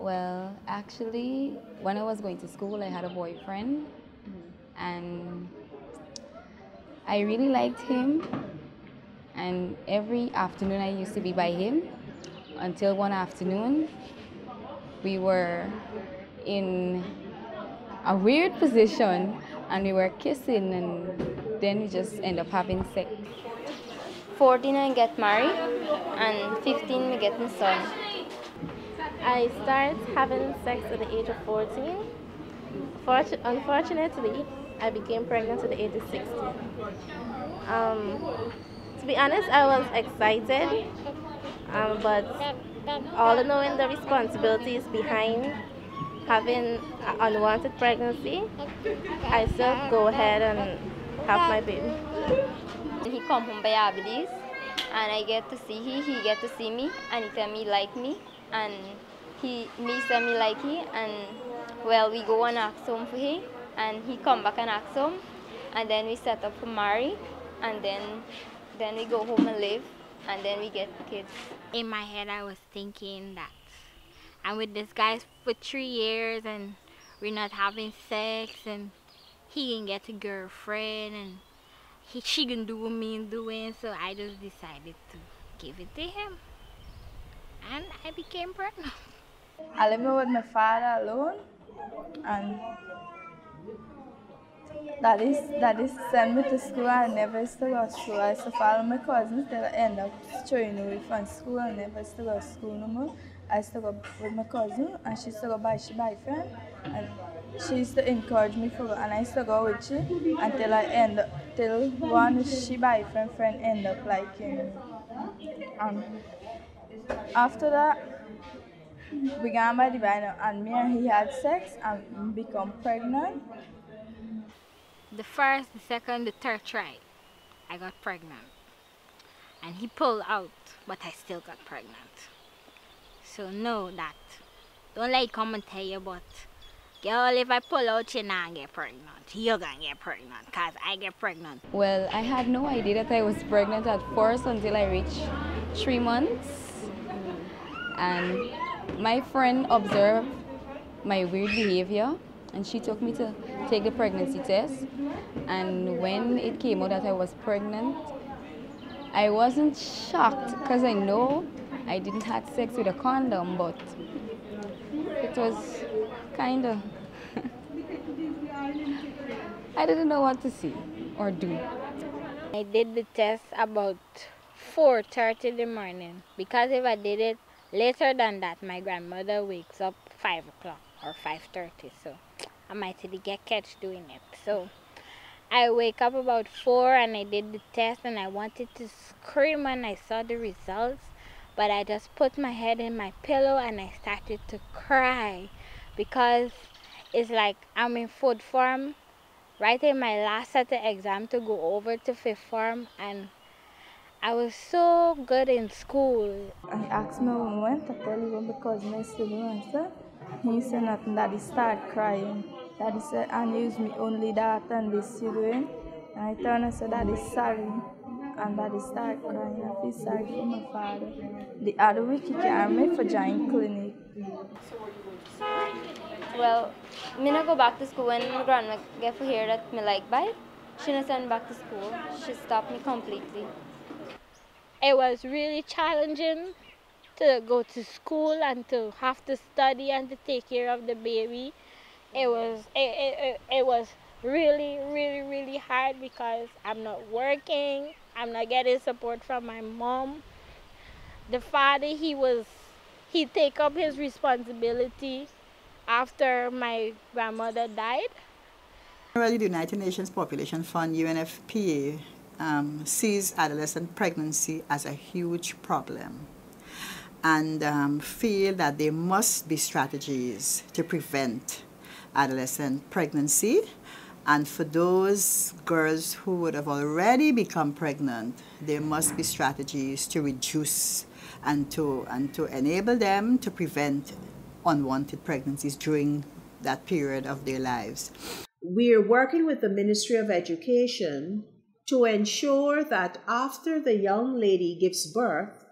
Well, actually, when I was going to school, I had a boyfriend, and I really liked him. And every afternoon, I used to be by him until one afternoon, we were in a weird position and we were kissing, and then we just end up having sex. 14 I get married and 15 we get my son. I started having sex at the age of 14. Unfortunately, I became pregnant at the age of 16. To be honest, I was excited, but all knowing the responsibilities behind having an unwanted pregnancy, I still go ahead and have my baby. He come home by Abdi's and I get to see he get to see me and he tell me like me and me tell me like he and well we go and ask home for he and he come back and ask home and then we set up for marry and then we go home and live and then we get kids. In my head I was thinking that I'm with this guy for 3 years and we're not having sex and he can get a girlfriend and she can do what me doing, so I just decided to give it to him and I became pregnant. I live with my father alone, and that is send me to school. I never used to go to school. I used to follow my cousins till I end up straying away from school and never used to go to school no more. I used to go with my cousin and she used to go by she boyfriend and she used to encourage me for go and I used to go with she until I end up till one she boyfriend friend end up liking me. And after that we got by the band and me and he had sex and become pregnant. The first, the second, the third try, I got pregnant. And he pulled out, but I still got pregnant. So know that. Don't let it come and tell you, but girl, if I pull out, you not get pregnant. You're gonna get pregnant, because I get pregnant. Well, I had no idea that I was pregnant at first until I reached 3 months. And my friend observed my weird behavior and she took me to take the pregnancy test. And when it came out that I was pregnant, I wasn't shocked because I know I didn't have sex with a condom, but it was kind of, I didn't know what to see or do. I did the test about 4:30 in the morning because if I did it later than that, my grandmother wakes up 5 o'clock or 5:30, so I might get catch doing it. So I wake up about 4 and I did the test and I wanted to scream when I saw the results, but I just put my head in my pillow and I started to cry because it's like I'm in 4th form, right in my last set of exam to go over to 5th form, and I was so good in school. I asked my mom when to tell you because my student answer. He said nothing. Daddy started crying. Daddy said, and use me only that and this you doing. And I turned and said, Daddy sorry. And Daddy started crying. I feel sorry for my father. The other week he carried me for giant clinic. Well, me not go back to school when my grandma get to hear that me like bite. She not send back to school. She stopped me completely. It was really challenging to go to school and to have to study and to take care of the baby. It was really, really, really hard because I'm not working. I'm not getting support from my mom. The father, he take up his responsibility after my grandmother died. Generally, the United Nations Population Fund, UNFPA, sees adolescent pregnancy as a huge problem and feel that there must be strategies to prevent adolescent pregnancy. And for those girls who would have already become pregnant, there must be strategies to reduce and to enable them to prevent unwanted pregnancies during that period of their lives. We're working with the Ministry of Education to ensure that after the young lady gives birth,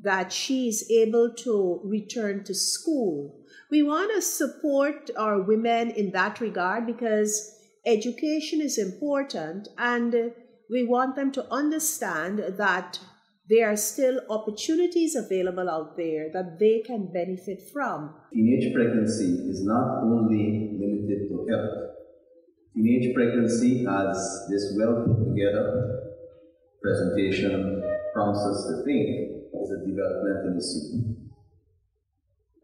that she's able to return to school. We want to support our women in that regard because education is important, and we want them to understand that there are still opportunities available out there that they can benefit from. Teenage pregnancy is not only limited to health. Teenage pregnancy, as this well put together presentation prompts us to think, is a developmental issue.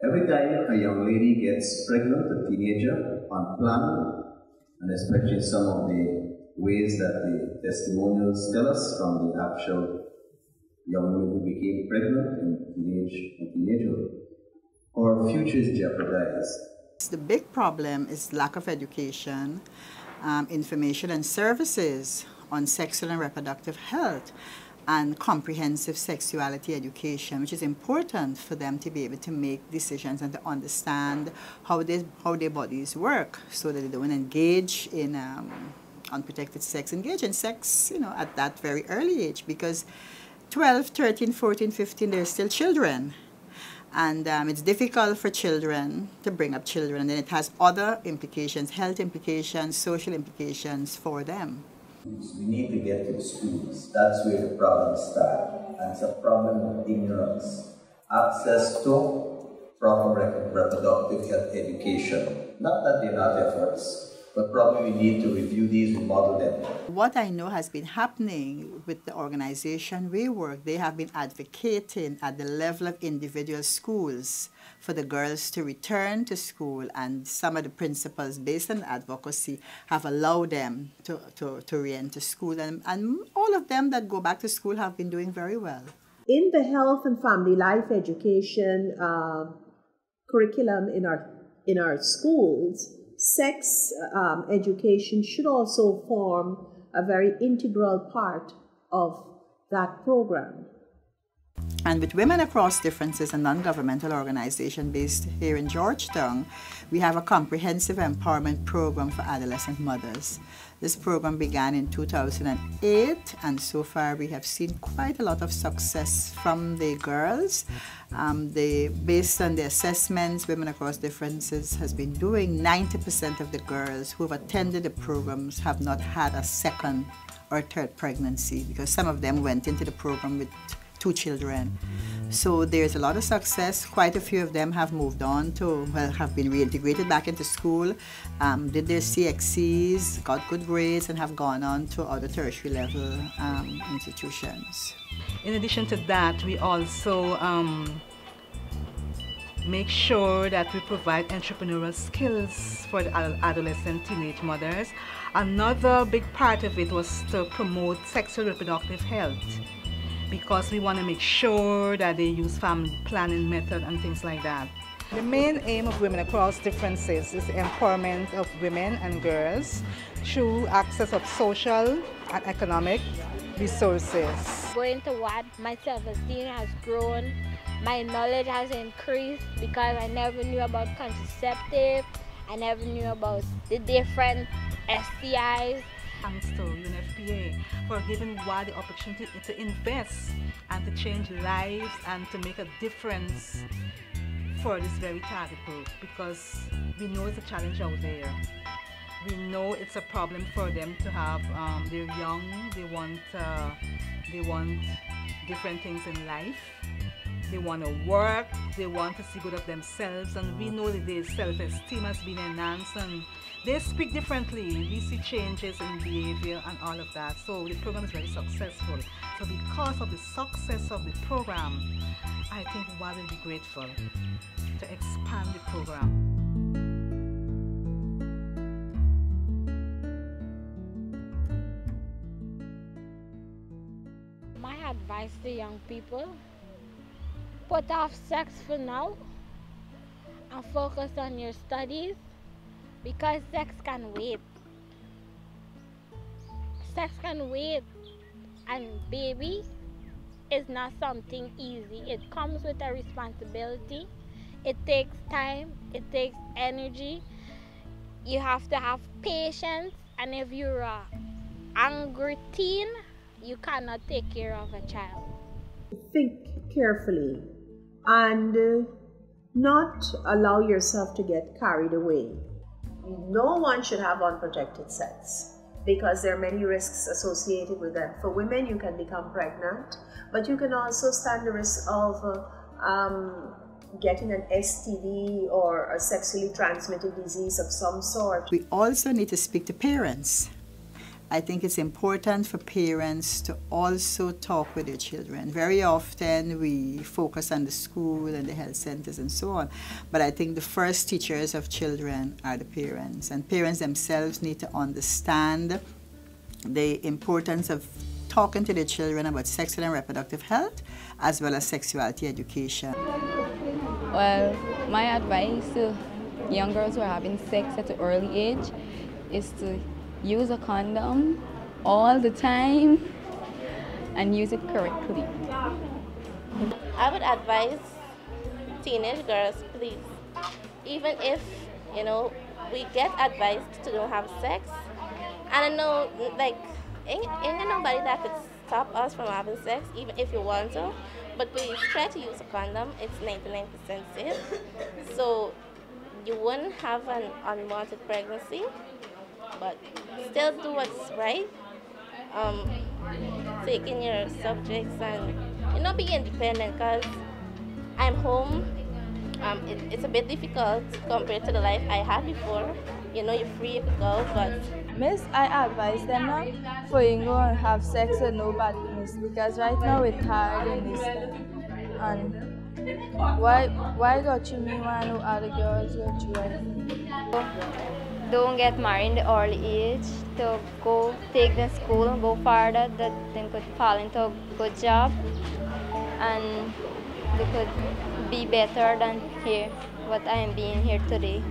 Every time a young lady gets pregnant, a teenager, unplanned, and especially some of the ways that the testimonials tell us from the actual young women who became pregnant in teenagehood, our future is jeopardized. The big problem is lack of education, information and services on sexual and reproductive health, and comprehensive sexuality education, which is important for them to be able to make decisions and to understand how their bodies work, so that they don't engage in unprotected sex, engage in sex, at that very early age, because 12, 13, 14, 15, they're still children. And it's difficult for children to bring up children, and then it has other implications, health implications, social implications for them. We need to get to the schools. That's where the problems start. And it's a problem of ignorance. Access to proper reproductive health education. Not that they're not efforts, but probably we need to review these and model them. What I know has been happening with the organization we work, they have been advocating at the level of individual schools for the girls to return to school, and some of the principals, based on advocacy, have allowed them to re-enter school, and all of them that go back to school have been doing very well. In the health and family life education curriculum in our schools, sex education should also form a very integral part of that program. And with Women Across Differences, a non-governmental organization based here in Georgetown, we have a comprehensive empowerment program for adolescent mothers. This program began in 2008, and so far we have seen quite a lot of success from the girls. Based on the assessments Women Across Differences has been doing, 90% of the girls who have attended the programs have not had a second or third pregnancy, because some of them went into the program with 2 children. So there's a lot of success. Quite a few of them have moved on to, have been reintegrated back into school, did their CXCs, got good grades, and have gone on to other tertiary level institutions. In addition to that, we also make sure that we provide entrepreneurial skills for the adolescent teenage mothers. Another big part of it was to promote sexual reproductive health, because we want to make sure that they use family planning method and things like that. The main aim of Women Across Differences is the empowerment of women and girls through access of social and economic resources. Going to what my self-esteem has grown, my knowledge has increased, because I never knew about contraceptive, I never knew about the different STIs. Thanks to UNFPA for giving WA the opportunity to invest and to change lives and to make a difference for this very target group, because we know it's a challenge out there. We know it's a problem for them to have, they're young, they want different things in life. They want to work, they want to see good of themselves, and we know that their self-esteem has been enhanced, and they speak differently. We see changes in behavior and all of that. So the program is very successful. So because of the success of the program, I think WA will be grateful to expand the program. My advice to young people: put off sex for now and focus on your studies, because sex can wait. Sex can wait, and baby is not something easy. It comes with a responsibility. It takes time, it takes energy. You have to have patience, and if you're an angry teen, you cannot take care of a child. Think carefully and not allow yourself to get carried away. No one should have unprotected sex because there are many risks associated with that. For women, you can become pregnant, but you can also stand the risk of getting an STD or a sexually transmitted disease of some sort. We also need to speak to parents. I think it's important for parents to also talk with their children. Very often we focus on the school and the health centers and so on, but I think the first teachers of children are the parents, and parents themselves need to understand the importance of talking to their children about sexual and reproductive health as well as sexuality education. Well, my advice to young girls who are having sex at an early age is to use a condom all the time and use it correctly. I would advise teenage girls, please, even if, we get advised to don't have sex, and I know, ain't nobody that could stop us from having sex, even if you want to, but please try to use a condom. It's 99% safe, so you wouldn't have an unwanted pregnancy, but still do what's right. Taking your subjects and be independent, because I'm home. It's a bit difficult compared to the life I had before. You're free, you could go, but Miss, I advise them now for you go and have sex with nobody, miss, because right now it's hard in this time. And why got you me one who other girls got you right? Don't get married in the early age, to go take them school and go farther, that they could fall into a good job and they could be better than here, what I am being here today.